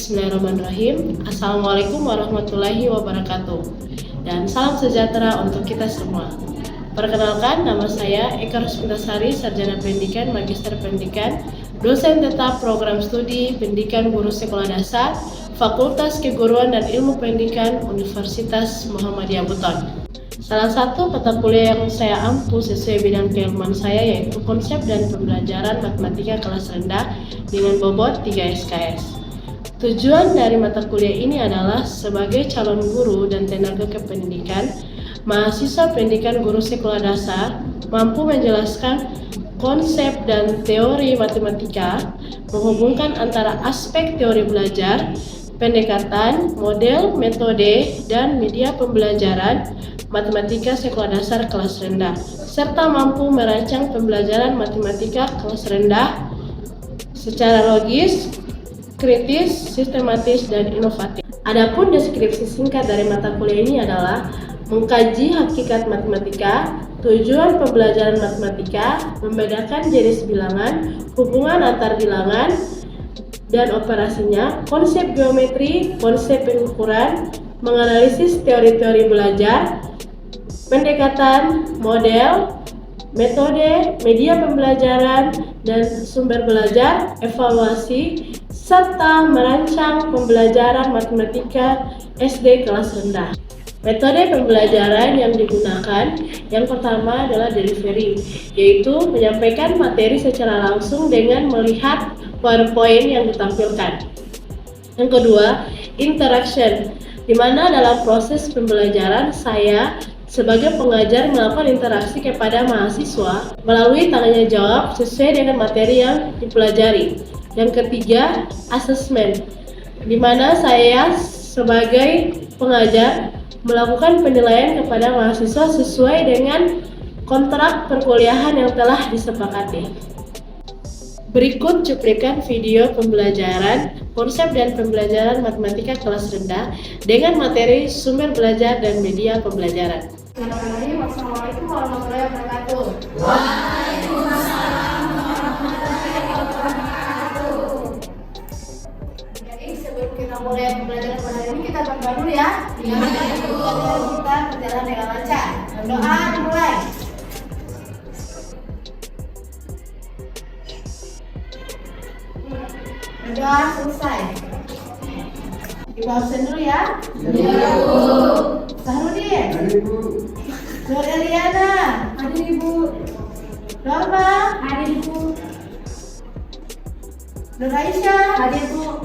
Bismillahirrahmanirrahim. Assalamualaikum warahmatullahi wabarakatuh. Dan salam sejahtera untuk kita semua. Perkenalkan, nama saya Eka Rusmintasari, Sarjana Pendidikan, Magister Pendidikan, dosen tetap program studi Pendidikan Guru Sekolah Dasar, Fakultas Keguruan dan Ilmu Pendidikan Universitas Muhammadiyah Buton. Salah satu mata kuliah yang saya ampu sesuai bidang keilmuan saya yaitu konsep dan pembelajaran matematika kelas rendah dengan bobot 3 SKS. Tujuan dari mata kuliah ini adalah sebagai calon guru dan tenaga kependidikan, mahasiswa pendidikan guru sekolah dasar mampu menjelaskan konsep dan teori matematika, menghubungkan antara aspek teori belajar, pendekatan, model, metode, dan media pembelajaran matematika sekolah dasar kelas rendah, serta mampu merancang pembelajaran matematika kelas rendah secara logis, kritis, sistematis, dan inovatif. Adapun deskripsi singkat dari mata kuliah ini adalah mengkaji hakikat matematika, tujuan pembelajaran matematika, membedakan jenis bilangan, hubungan antar bilangan dan operasinya, konsep geometri, konsep pengukuran, menganalisis teori-teori belajar, pendekatan, model, metode, media pembelajaran, dan sumber belajar, evaluasi, serta merancang pembelajaran matematika SD kelas rendah. Metode pembelajaran yang digunakan yang pertama adalah delivery, yaitu menyampaikan materi secara langsung dengan melihat PowerPoint yang ditampilkan. Yang kedua, interaction, di mana dalam proses pembelajaran saya sebagai pengajar melakukan interaksi kepada mahasiswa melalui tanya jawab sesuai dengan materi yang dipelajari. Yang ketiga, assessment, di mana saya sebagai pengajar melakukan penilaian kepada mahasiswa sesuai dengan kontrak perkuliahan yang telah disepakati. Berikut cuplikan video pembelajaran konsep dan pembelajaran matematika kelas rendah dengan materi sumber belajar dan media pembelajaran. Wassalamualaikum warahmatullahi wabarakatuh. Waalaikumsalam warahmatullahi wabarakatuh. Jadi sebelum kita mulai pembelajaran pada hari ini kita berdoa dulu ya. Iya, Bu. Pembelajaran kita berjalan dengan lancar. Doa dimulai. Berdoa selesai. Ibu absen dulu ya. Iya, Bu. Sahrudin. Hadir Bu. Nur Eliana. Hadir, Ibu. Norma. Hadir, Bu. Nur Aisyah. Hadir, Bu.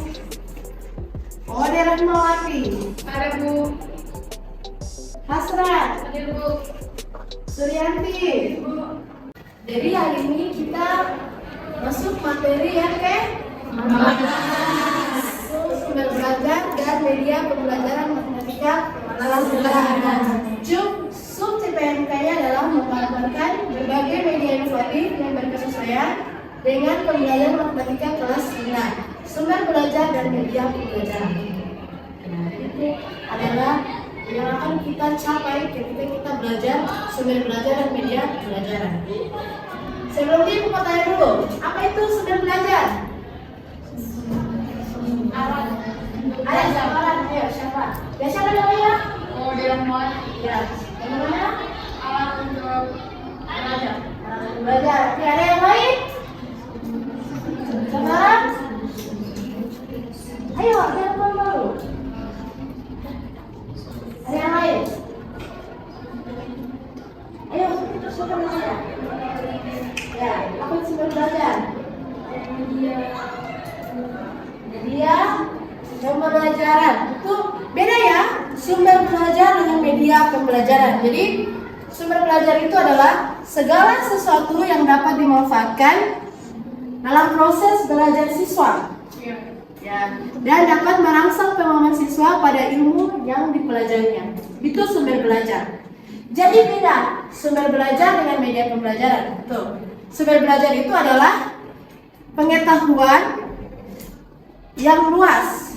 Ode Rahmawati. Hadir, Bu. Hasrat. Hadir, Bu. Suryanti. Bu. Jadi hari ini kita masuk materi yang sumber belajar dan media pembelajaran matematika kelas rendah. Sub TPMK-nya adalah menggambarkan berbagai media inovatif yang berkesesuaian dengan pembelajaran matematika kelas rendah, sumber belajar dan media pembelajaran. Nah, itu adalah yang akan kita capai ketika kita belajar sumber belajar dan media pembelajaran. Sebelumnya aku mau tanya dulu, apa itu sumber belajar? Ada siapa? Ayo siapa? Ya siapa namanya? Oh, dia mau Ya, yang mana? alat untuk belajar. Belajar. Oke, ada yang lain? Saudara? Ayo, telepon dulu. Ada yang lain? Ayo, siapa namanya? Ya, apa itu sumber belajar? Media pembelajaran. Itu beda ya, sumber belajar dengan media pembelajaran. Jadi sumber belajar itu adalah segala sesuatu yang dapat dimanfaatkan dalam proses belajar siswa, ya, dan dapat merangsang pemahaman siswa pada ilmu yang dipelajarinya. Itu sumber belajar. Jadi beda sumber belajar dengan media pembelajaran. Tuh, sumber belajar itu adalah pengetahuan yang luas,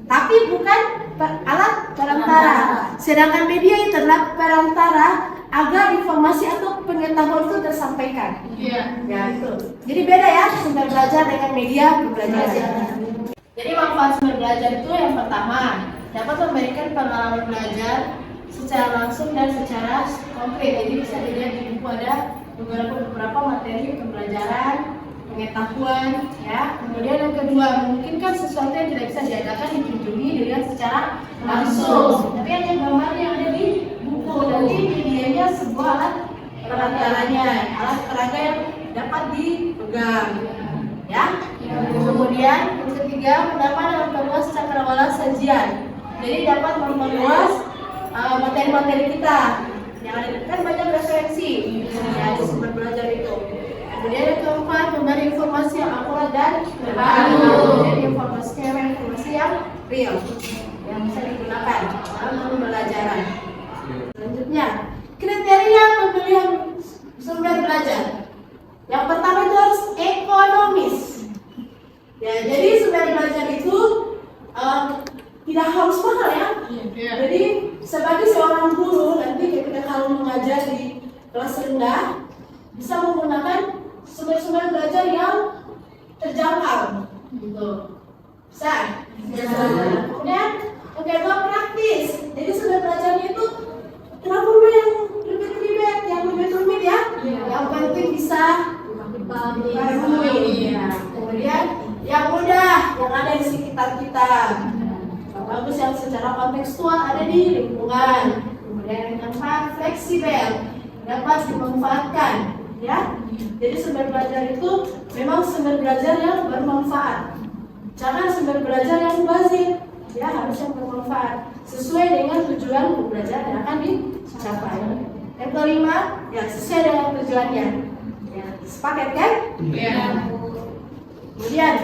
tapi bukan alat perantara. Sedangkan media itu adalah perantara agar informasi atau pengetahuan itu tersampaikan. Iya. Ya itu. Jadi beda ya sumber belajar dengan media pembelajaran. Jadi manfaat sumber belajar itu yang pertama, dapat memberikan pengalaman belajar secara langsung dan secara konkret. Jadi bisa dilihat di buku ada beberapa materi pembelajaran, pengetahuan, ya. Kemudian yang kedua, memungkinkan sesuatu yang tidak bisa diadakan dikunjungi dilihat secara langsung. Tapi hanya gambar yang ada di buku, nanti medianya sebuah alat peraga alat peraga yang dapat dipegang, ya. Kemudian yang ketiga, mendapat dan memperluas cakrawala sajian. Jadi dapat memperluas materi-materi kita yang ada, kan banyak referensi ya, di sumber belajar itu. Kemudian yang keempat, memberi informasi yang akurat dan terbaru. Jadi informasi yang real yang bisa digunakan dalam pembelajaran. Selanjutnya, kriteria pemilihan sumber belajar. Yang pertama itu harus ekonomis. Ya, jadi sumber belajar itu tidak harus mahal ya. Jadi sebagai seorang guru nanti ketika kamu mengajar di kelas rendah bisa menggunakan sumber-sumber belajar yang terjangkau, gitu. Bisa. Kemudian yang kedua praktis. Jadi sumber belajarnya itu kenapa yang ribet-ribet, yang rumit ya? Yang penting bisa dipahami. Kemudian yang mudah, yang ada di sekitar kita. Bagus yang secara kontekstual ada di lingkungan. Kemudian yang keempat, fleksibel, dapat dimanfaatkan, ya. Jadi sumber belajar itu memang sumber belajar yang bermanfaat. Jangan sumber belajar yang mubazir, ya, harus yang bermanfaat sesuai dengan tujuan pembelajaran yang akan dicapai. Yang kelima, ya sesuai dengan tujuannya. Ya, sepaket kan? Iya. Kemudian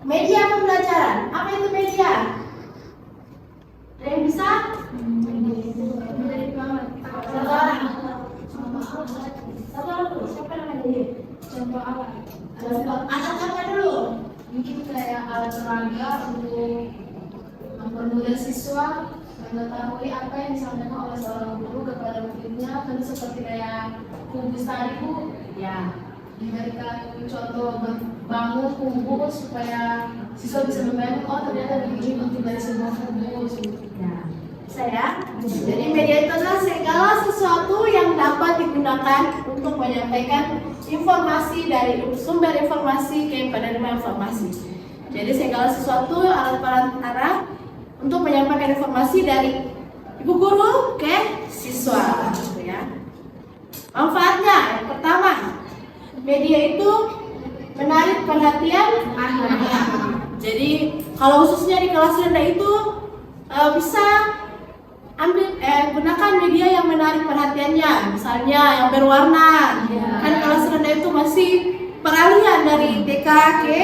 media pembelajaran. Apa itu media? Ada yang bisa? Siapa namanya ini? Contoh awal. Anak apa dulu? Mungkin kayak alat peraga untuk mempermudah siswa mengetahui apa yang disampaikan oleh seorang guru kepada muridnya. Tentu seperti kayak kubus tadi Bu, Ya. diberikan contoh bangun kubus supaya siswa bisa membayangkan, oh ternyata begini bentuk dari sebuah kubus. Ya. Bisa ya? Jadi media itu adalah segala sesuatu yang dapat digunakan untuk menyampaikan informasi dari sumber informasi ke penerima informasi. Jadi segala sesuatu alat perantara untuk menyampaikan informasi dari ibu guru ke siswa, gitu ya. Manfaatnya yang pertama, media itu menarik perhatian anak. Jadi kalau khususnya di kelas rendah itu bisa gunakan media yang menarik perhatiannya, misalnya yang berwarna. Kan kelas rendah itu masih peralihan dari TK ke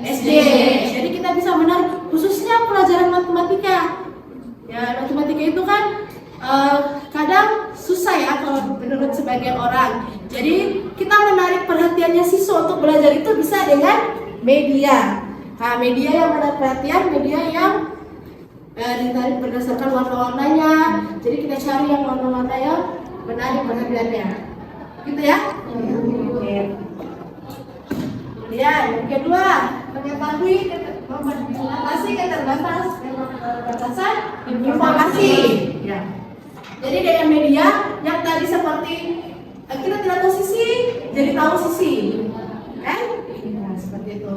SD. Jadi kita bisa menarik khususnya pelajaran matematika. Ya, matematika itu kan kadang susah ya kalau menurut sebagian orang. Jadi kita menarik perhatiannya siswa untuk belajar itu bisa dengan media. Nah, media yang menarik perhatian, media yang ditarik berdasarkan warna-warnanya. Jadi kita cari yang warna-warna yang menarik perhatiannya. Gitu ya? Oke. Kemudian yang kedua, mengetahui mengatasi keterbatasan informasi. Ya. Jadi dengan media yang tadi seperti kita tidak tahu sisi, jadi tahu sisi, kan? Nah, seperti itu.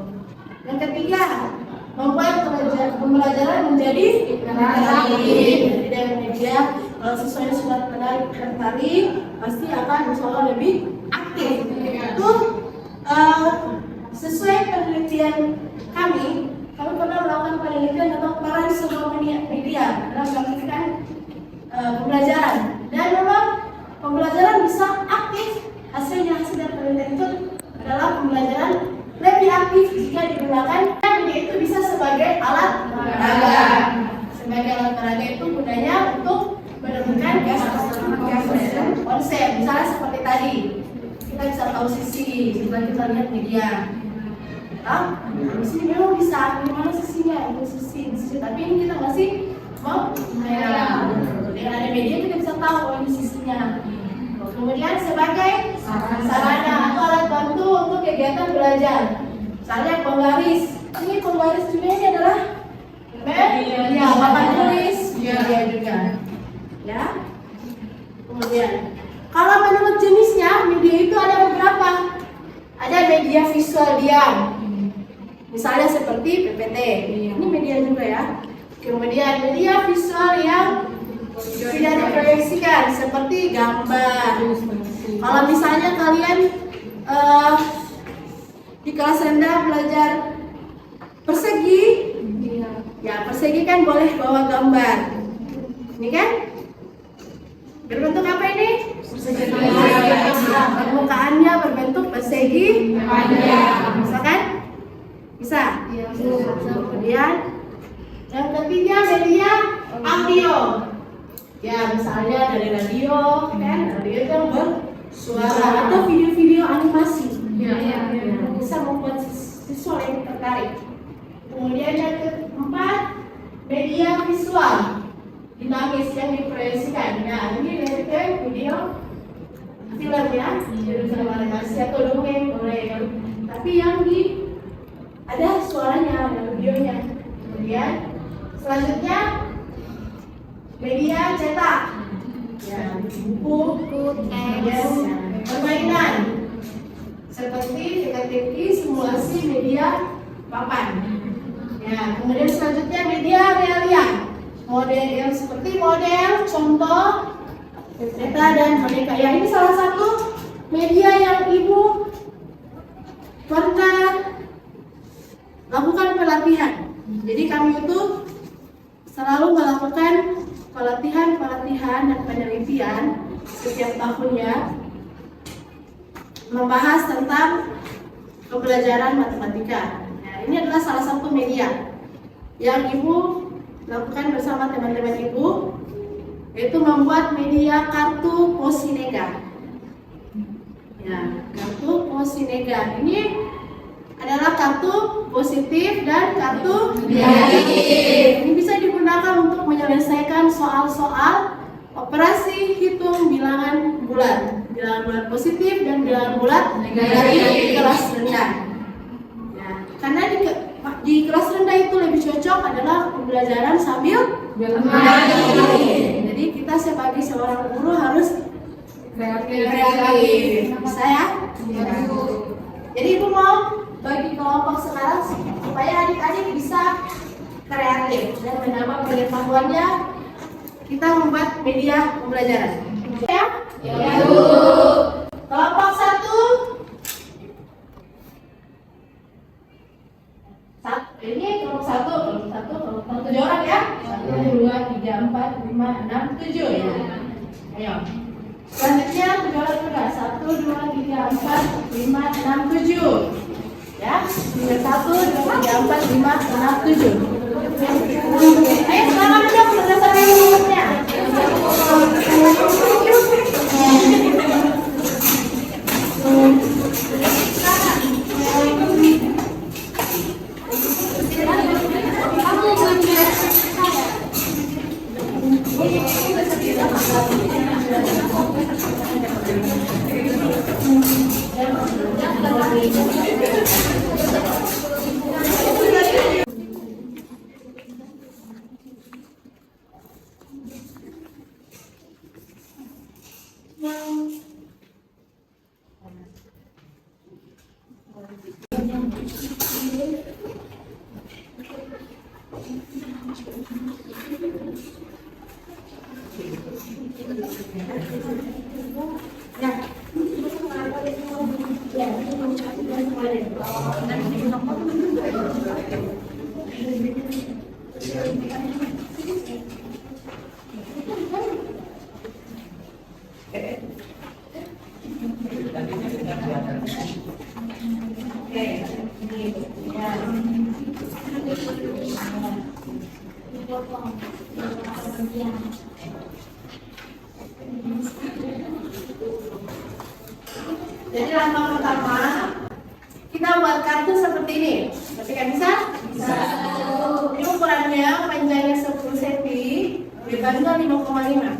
Yang ketiga, membuat pembelajaran menjadi menarik. Jadi dengan media, kalau siswanya sudah tertarik, pasti akan insya lebih aktif. Itu sesuai penelitian kami pernah melakukan penelitian tentang peran sebuah media dalam melakukan pembelajaran. Dan memang pembelajaran bisa aktif. Hasil dari penelitian itu adalah pembelajaran lebih aktif jika digunakan media itu bisa sebagai alat peraga. Sebagai alat peraga itu gunanya untuk menemukan konsep. Misalnya seperti tadi, kita bisa tahu sisi setelah kita lihat media. Di sini memang bisa, di mana sisinya, itu sisi. Tapi ini kita masih mau dengan ada media kita bisa tahu ini sisinya. Kemudian sebagai sarana atau alat bantu untuk kegiatan belajar, misalnya penggaris. Ini pembaris juga ini adalah media, papan tulis media juga. Ya. Kemudian, kalau menurut jenisnya media itu ada beberapa. Ada media visual diam. Misalnya seperti PPT. Ini media juga ya. Kemudian media visual yang tidak diproyeksikan seperti gambar. Kalau misalnya kalian di kelas rendah belajar persegi, ya persegi kan boleh bawa gambar. Ini kan berbentuk apa ini? Persegi. Permukaannya berbentuk persegi. Bisa kan? Bisa. Kemudian yang ketiga media audio. Ya misalnya dari radio, kan? Radio itu bersuara atau video-video animasi. Bisa membuat siswa yang tertarik. Kemudian yang keempat media visual dinamis yang diproyeksikan. Nah ini dari video film ya, film animasi atau dongeng boleh. Tapi yang ada suaranya, ada videonya. Kemudian selanjutnya media cetak, ya buku, teks, permainan seperti teka-teki, simulasi media papan. Ya, kemudian selanjutnya media realia, model yang seperti model, contoh, peta dan boneka. Ya, ini salah satu media yang ibu pernah lakukan pelatihan. Jadi kami itu selalu melakukan pelatihan dan penelitian setiap tahunnya membahas tentang pembelajaran matematika. Nah, ini adalah salah satu media yang ibu lakukan bersama teman-teman ibu, yaitu membuat media kartu Posinega. Ya, kartu Posinega ini adalah kartu positif dan kartu negatif. Ini bisa digunakan untuk menyelesaikan soal-soal operasi hitung bilangan bulat positif dan bilangan bulat negatif di kelas rendah. Ya, karena di kelas rendah itu lebih cocok adalah pembelajaran sambil bermain. Jadi kita sebagai seorang guru harus kreatif. Bisa ya? Jadi ibu mau bagi kelompok sekarang supaya adik-adik bisa kreatif dan menambah pengetahuannya. Kita membuat media pembelajaran. Ya? Ya, Bu. Kelompok 1. Ini kelompok 1, kelompok 7 orang ya. 1, 2, 3, 4, 5, 6, 7 ya. Ayo. Selanjutnya 7 orang juga. 1, 2, 3, 4, 5, 6, 7. Ya, 1, 2, 3, 4, 5, 6, 7. Ayo sekarang aja berdasarkan rumusnya. Jadi langkah pertama kita buat kartu seperti ini. Ketika bisa? Bisa. Ini ukurannya panjangnya 10 cm, lebarnya 5,5.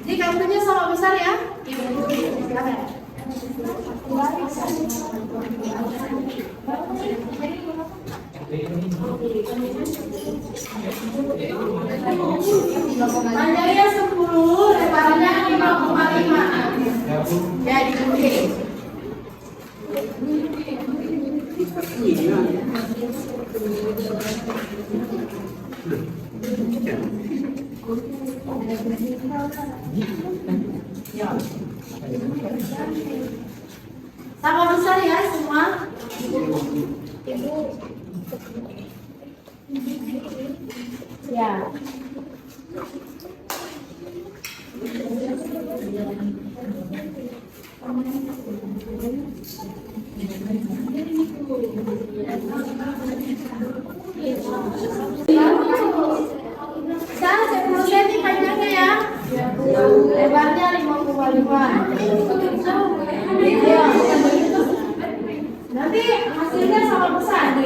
Jadi kartunya sama besar ya? Silakan. Panjangnya 10, lebarnya 5,5. Ya, digunting. Sama besar ya semua. Ibu. Ya. Sekarang 10 cm panjangnya ya. Lebarnya 5,5. Iya. Nanti hasilnya sama besar.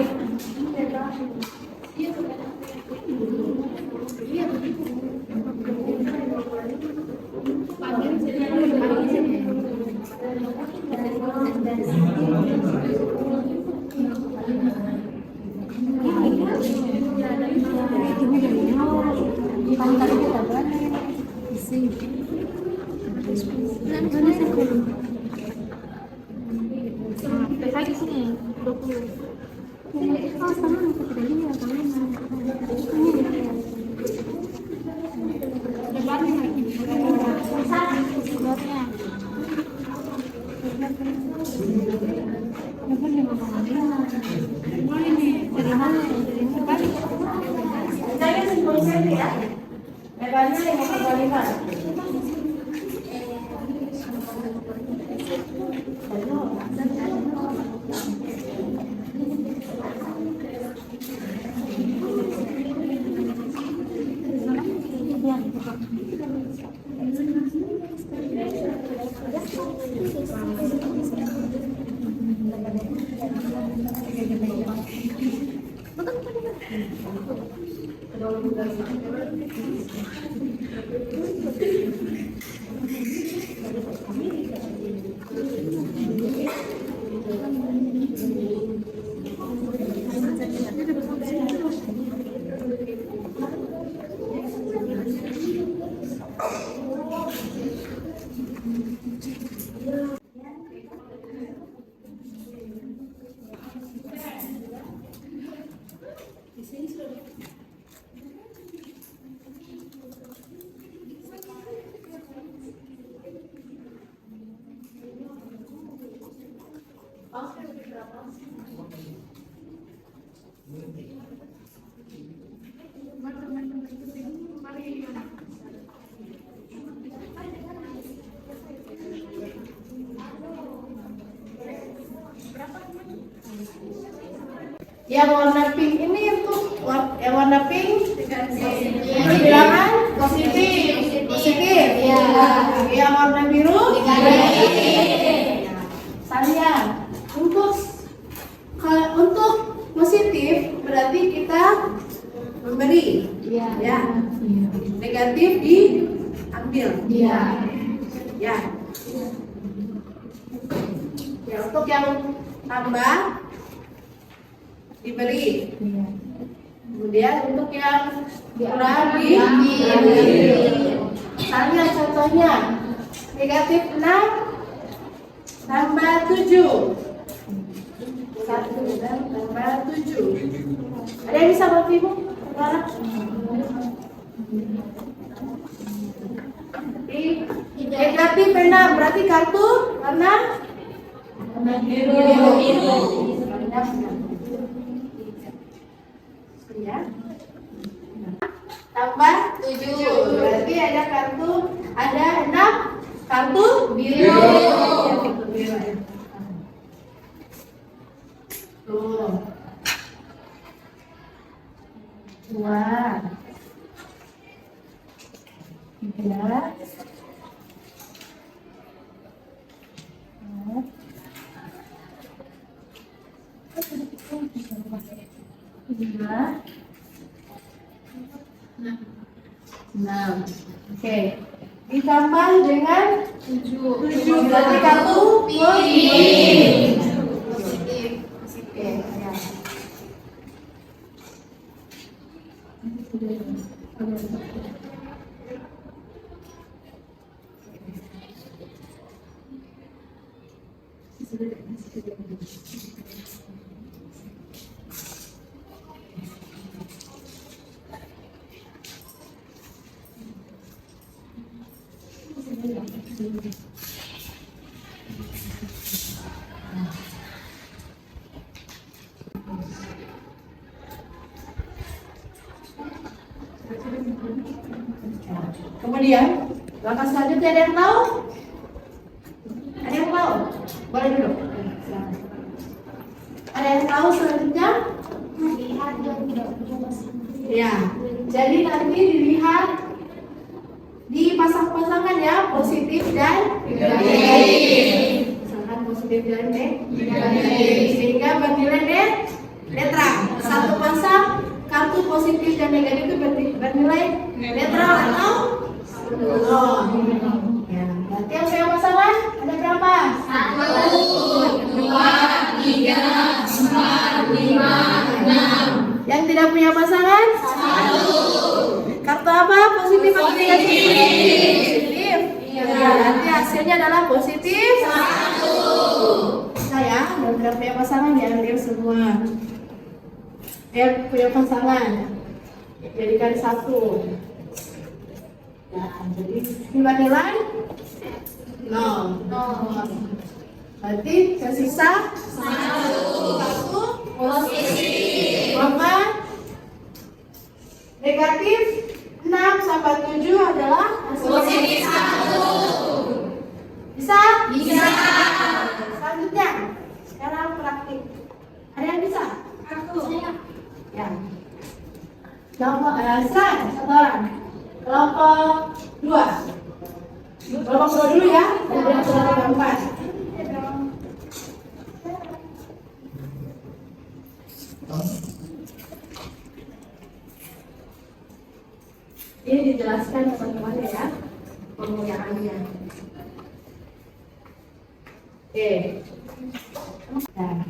Di sini 20. Oh, sama kita tidak lihat. Panjangnya 10 cm ya. Lebarnya 5,5. Yang warna pink ini untuk yang warna pink untuk bilangan positif. Ya. Yang warna biru saya untuk positif berarti kita memberi. Ya. Negatif diambil. Ya. Ya, untuk yang tambah diberi. Kemudian untuk yang kurang diambil. Misalnya contohnya negatif 6 tambah 7. 1 dan tambah 7. Ada yang bisa bantu Ibu? Negatif 6 berarti kartu warna biru. Ya. Tambah 7 berarti ada 6 kartu biru. Tuh. 2 3 6. Oke. Ditambah dengan 7 berarti kartu positif. Oke, ya. Kemudian langkah selanjutnya ada yang tahu? Ada yang tahu? Boleh dulu. Silakan. Ada yang tahu selanjutnya? Ya, jadi nanti dilihat di pasang-pasangan ya, positif dan negatif. Pasangan positif dan negatif, sehingga bernilai netral. Satu pasang kartu positif dan negatif itu bernilai netral atau nol. Ya, berarti yang punya pasangan ada berapa? 1, 2, 3, 4, 5, 6. Yang tidak punya pasangan? 1. Kartu apa? Positif atau negatif? Positif. Ya, nanti hasilnya adalah positif 1. Saya dan tidak punya pasangan diambil semua. Yang punya pasangan jadikan 1. Ya, jadi nilai 0. Berarti tersisa 1 positif. Maka negatif 6 sampai 7 adalah positif 1. Bisa? Bisa. Selanjutnya, sekarang praktik. Ada yang bisa? Aku. Ya. Kelompok satu orang. Kelompok 2. Kelompok 2 dulu ya. Kemudian kelompok 4. Ini dijelaskan teman-teman ya penggunaannya. Oke. Nah,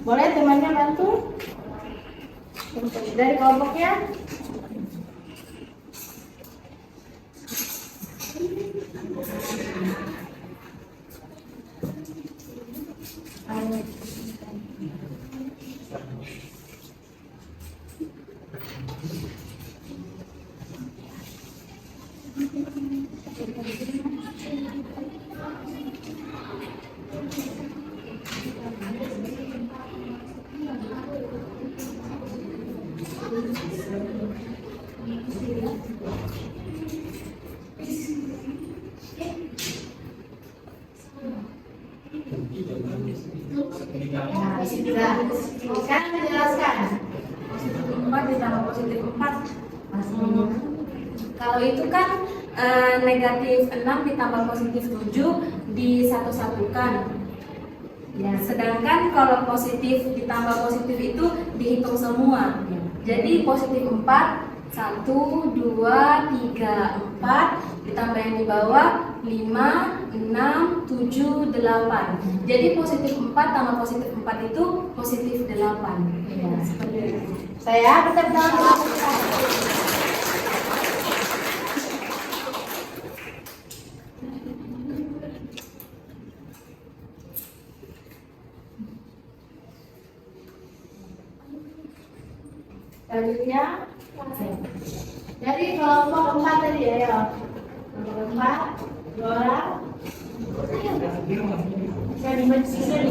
boleh temannya bantu dari kelompoknya. Sekarang menjelaskan Positif 4 ditambah positif 4. Kalau itu kan negatif 6 ditambah positif 7 disatu-satukan. Ya, sedangkan kalau positif ditambah positif itu dihitung semua. Jadi positif 4 1, 2, 3, 4 ditambah yang di bawah 5, 6, 7, 8. Jadi positif 4 tambah positif 4 itu positif 8. Ya, seperti itu. saya tetap dalam selanjutnya dari kelompok 4 tadi ya. Kelompok 4 2 orang. Saya ditulis saya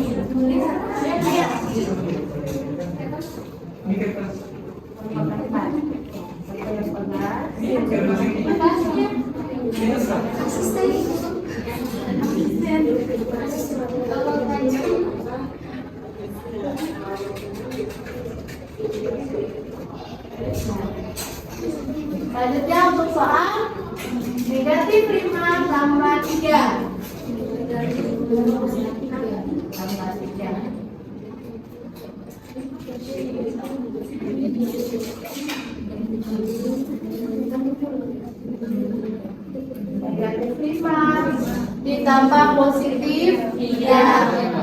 selanjutnya untuk soal negatif 5 tambah 3 tambah 3. Negatif 5 ditambah positif 3.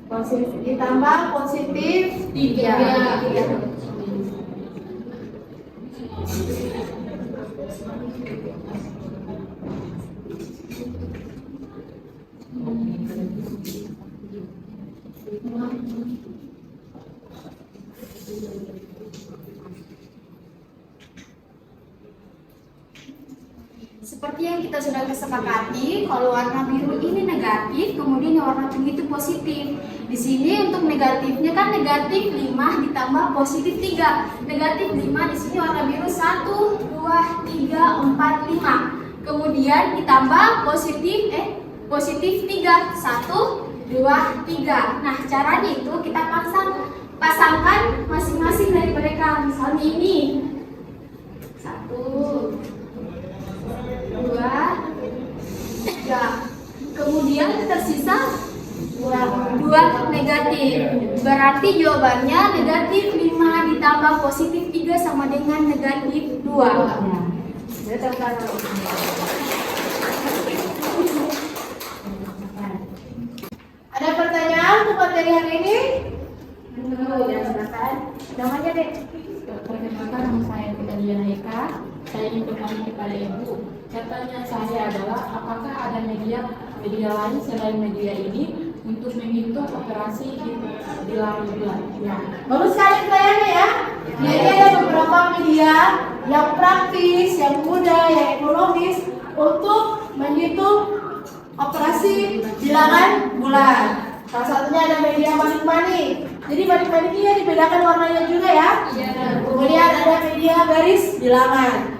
Positif ditambah positif 3. kita sudah kesepakati kalau warna biru ini negatif, kemudian yang warna kuning itu positif. Di sini untuk negatifnya kan negatif 5 ditambah positif 3. Negatif 5 di sini warna biru 1, 2, 3, 4, 5. Kemudian ditambah positif 3, 1, 2, 3. Nah, caranya itu kita pasangkan masing-masing dari mereka. Misalnya ini 1, 2, 3. Kemudian tersisa 2 negatif. Berarti jawabannya negatif 5 ditambah positif 3 sama dengan negatif 2. Ada pertanyaan untuk materi hari ini? Silakan. Namanya deh. Perkenalkan, nama saya Diana Eka. Saya ingin bertanya kepada Ibu. Pertanyaan saya adalah, apakah ada media lain selain media ini untuk menghitung operasi di dalam bulan? Bagus sekali pertanyaannya ya. Jadi ada beberapa media yang praktis, yang mudah, yang ekonomis untuk menghitung operasi bilangan bulan. Salah satunya ada media manik-manik. Jadi manik-manik ini dibedakan warnanya juga ya. Kemudian ada media garis bilangan.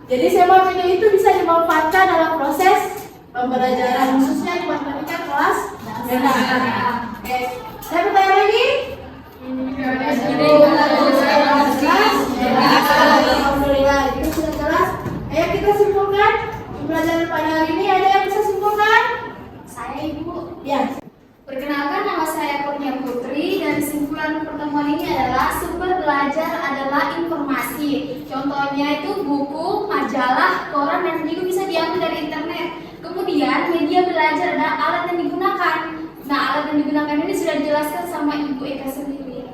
Jadi semua media itu bisa dimanfaatkan dalam proses pembelajaran, khususnya di matematika kelas rendah. Oke, saya bertanya lagi. Alhamdulillah, itu sudah jelas. Ayo kita simpulkan pembelajaran pada hari ini. Ada yang bisa simpulkan? Saya Ibu. Ya. Perkenalkan, nama saya Kurnia Putri dan kesimpulan pertemuan ini adalah sumber belajar adalah informasi. Contohnya itu buku, majalah, koran, dan juga bisa diambil dari internet. Kemudian media belajar adalah alat yang digunakan. Nah, alat yang digunakan ini sudah dijelaskan sama Ibu Eka sendiri.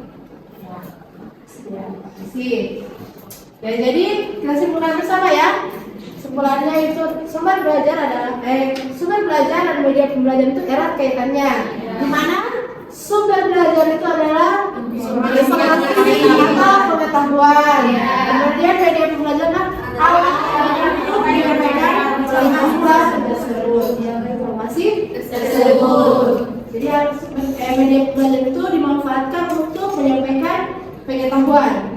Sip. Ya, jadi kita simpulkan bersama ya. Kesimpulannya itu sumber belajar dan media pembelajaran itu erat kaitannya. Di mana sumber belajar itu adalah sumber informasi atau pengetahuan. Kemudian media pembelajaran alat untuk menyampaikan informasi tersebut. Jadi harus media pembelajaran itu dimanfaatkan untuk menyampaikan pengetahuan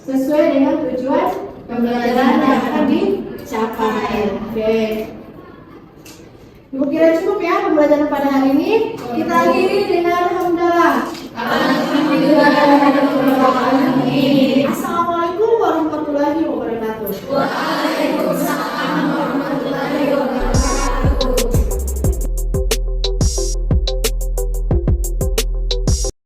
sesuai dengan tujuan pembelajaran yang akan dicapai. Oke. Ibu kira cukup ya pembelajaran pada hari ini. Kita akhiri dengan hamdalah. Alhamdulillah.